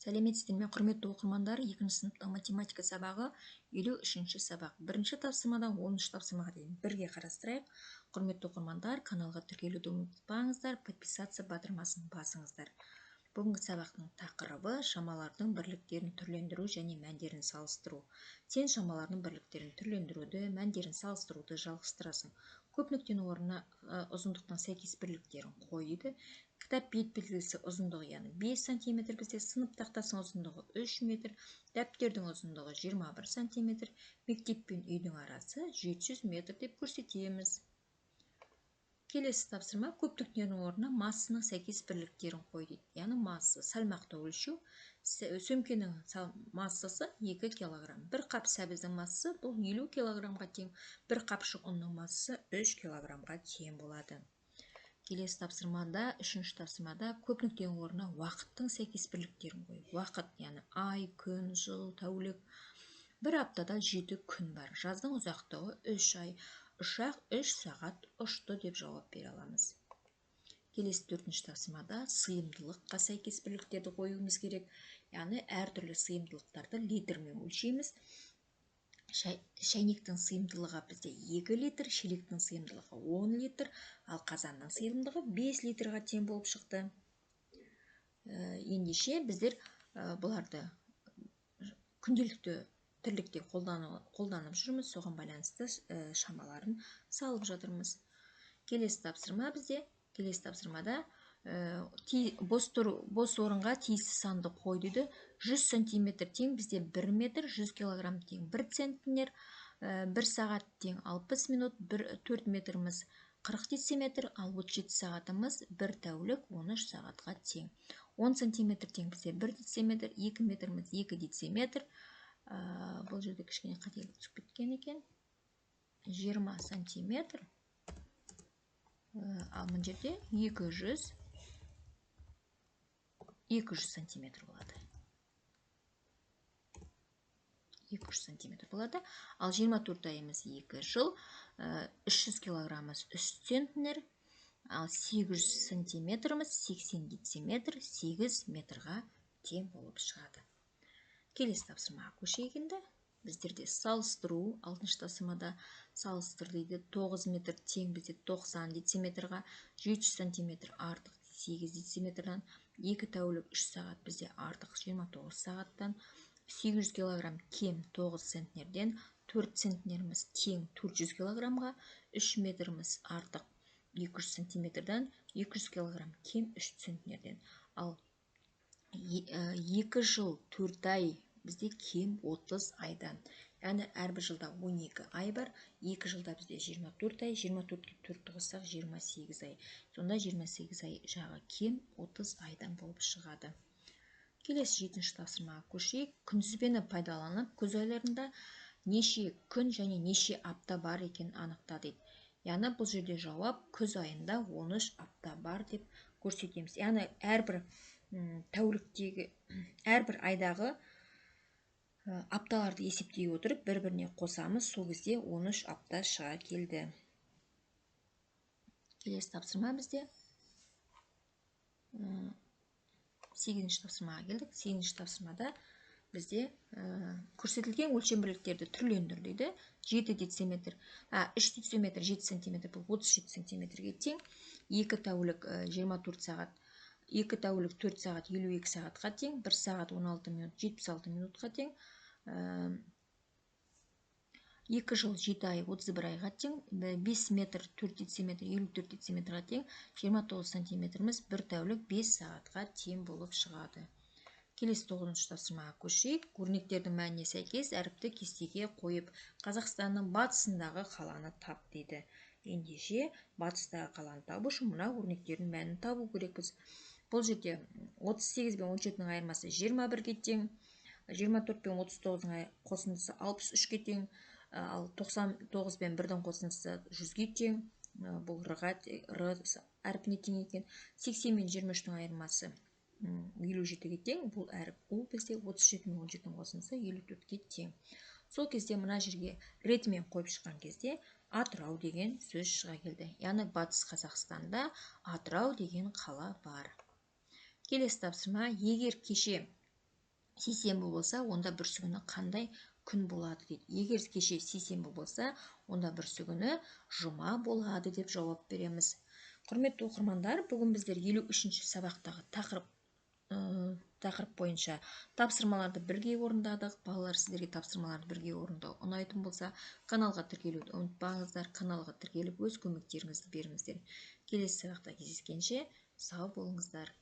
Сәлеметсіздер ме, құрметті оқырмандар, 2 сыныптың математика сабағы 53-ші сабақ. Бірінші тапсырмадан 10-шы тапсырмаға дейін бірге қарастырайық. Құрметті оқырмандар, каналға тіркелуді ұмытпаңыздар, подписаться батырмасын басыңыздар. Бүгінгі сабақтың тақырыбы шамалардың бірліктерін түрлендіру және мәндерін салыстыру. Сен шамалардың бірліктерін түрлендіруді, мәндерін салыстыруды жалғастырасың. Көп нүктенің орнына ұзындықтың сәйкес бірліктерін қой дейді. Кітап бет белгісі ұзындығы яғни 5 см, бізде сынып тақтасының ұзындығы 3 метр, дәптердің ұзындығы 21 см, мектеп пен үйдің арасы 700 метр деп көрсетеміз. Келесі тапсырма көп нүктенің орнына массаның сәйкес бірліктерін қой дейді. Яғни масса салмақты өлшеу. Сөмкенің массасы 2 кг. Бір қап сәбіздің массасы бұл 50 кг-ға тең, бір қапшық ұнның массасы 3 кг-ға тең болады. Келесі тапсырмада, 3-ші тапсырмада көп нүктенің орнына уақыттың сәйкес бірліктерін қой. Уақыт, яғни ай, күн, жыл, тәулік. Бір аптада 7 күн бар. Жаздың ұзақтығы 3 ай. Ұшақ 3 сағат ұшты деп жауап бере аламыз. Келесі 4-ші тапсырмада сыйымдылыққа сәйкес бірліктерді қоюымыз керек. Яғни әртүрлі сыйымдылықтарды литрмен өлшейміз. Шәйнектің сыйымдылығы бізде 2 литр, шелектің сыйымдылығы 10 литр, ал қазанның сыйымдылығы 5 литрға тең болып шықты. Ендеше біздер бұларды күнделікті тірлікте қолданып жүрміз, соған байланысты шамаларын салып жатырмыз. Келесі тапсырма бізде, келесі тапсырмада бос орынға тиісті санды қой дейді. 100 см тең бізде 1 метр, 100 кг тең 1 центнер, 1 сағат тең 60 минут, 4 метріміз 40 дециметр, ал 37 сағатымыз 1 тәулік 13 сағатқа тең. 10 см тең бізде 1 дециметр, 2 метріміз 2 дециметр. Бұл жерде кішкене қателік түсіп кеткен екен. 20 сантиметр. Ал мына жерде 200 сантиметр болады. 200 сантиметр болады. Ал 24 айымыз 2 жыл, 300 килограммыз 3 центнер, ал 800 сантиметріміз 80 дециметр, 8 метрға тең болып шығады. Келесі тапсырмаға көшейік енді. Біздерде салыстыру, 6-шы тапсырмада салыстыр дейді. 9 метр тең бізде 90 дециметрға, 700 сантиметр артық 8 дециметрдан, 2 тәулік 3 сағат бізде артық 29 сағаттан, 800 кг кем 9 центнерден, 4 центнеріміз тең 400 кг-ға, 3 метріміз артық 200 сантиметрдан, 200 кг кем 3 центнерден. Ал 2 жыл 4 ай бізде кем 30 айдан. Яғни әрбір жылда 12 ай бар, 2 жылда бізде 24 ай, 24-ке 4 қоссақ 28 ай. Сонда 28 ай жағы кем 30 айдан болып шығады. Келесі 7-ші тапсырмаға көшейік. Күнтізбені пайдаланып, күз айларында неше күн және неше апта бар екен анықта дейді. Яғни бұл жерде жауап күз айында 13 апта бар деп көрсетеміз. Яғни әрбір тәуліктегі, әрбір айдағы апталарды есептей отырып, бір-біріне қосамыз, сол кезде 13 апта шыға келді. Келесі тапсырма бізде 8-ші тапсырмаға келдік. 8-ші тапсырмада бізде көрсетілген өлшем бірліктерді түрлендір дейді. 7 дециметр, 3 дециметр 7 см бұл 37 см-ге тең. 2 тәулік 24 сағат, 2 тәулік 4 сағат 52 сағатқа тең, 1 сағат 16 минут 76 минутқа тең, 2 жыл 7 ай 31 айға тең, 5 метр 4 дециметр 54 дециметрға тең, 29 сантиметріміз 1 тәулік 5 сағатқа тең болып шығады. Келесі 9-шы тапсырмаға көшейік. Өрнектердің мәніне сәйкес әріпті кестеге қойып, Қазақстанның батысындағы қаланы тап дейді. Ендеше батыстағы қаланы табу үшін мына өрнектердің мәнін табу керекпіз. Бұл жерде 38 пен 17-ның айырмасы 21-ге тең, 24 пен 39-ның қосындысы 63-ге тең, ал 99 пен 1-дің қосындысы 100-ге тең. Бұл р әрпіне тең екен. 80 мен 23-ның айырмасы 57-ге тең, бұл әріп у бізде 37 мен 17-ның қосындысы 54-ге тең. Сол кезде мына жерге ретімен қойып шыққан кезде Атырау деген сөз шыға келді. Яғни батыс Қазақстанда Атырау деген қала бар. Келесі тапсырма, егер кеше сейсенбі болса, онда бүрсігүні қандай күн болады дейді. Егер кеше сейсенбі болса, онда бүрсігүні жұма болады деп жауап береміз. Құрметті оқырмандар, бүгін біздер 53-ші сабақтағы тақырып бойынша тапсырмаларды бірге орындадық. Балалар, сіздерге тапсырмаларды бірге орындау ұнайтын болса, каналға тіркелуді ұмытпаңыздар. Каналға тіркеліп өз көмектеріңізді беріңіздер. Келесі сабақта кездескенше сау болыңыздар.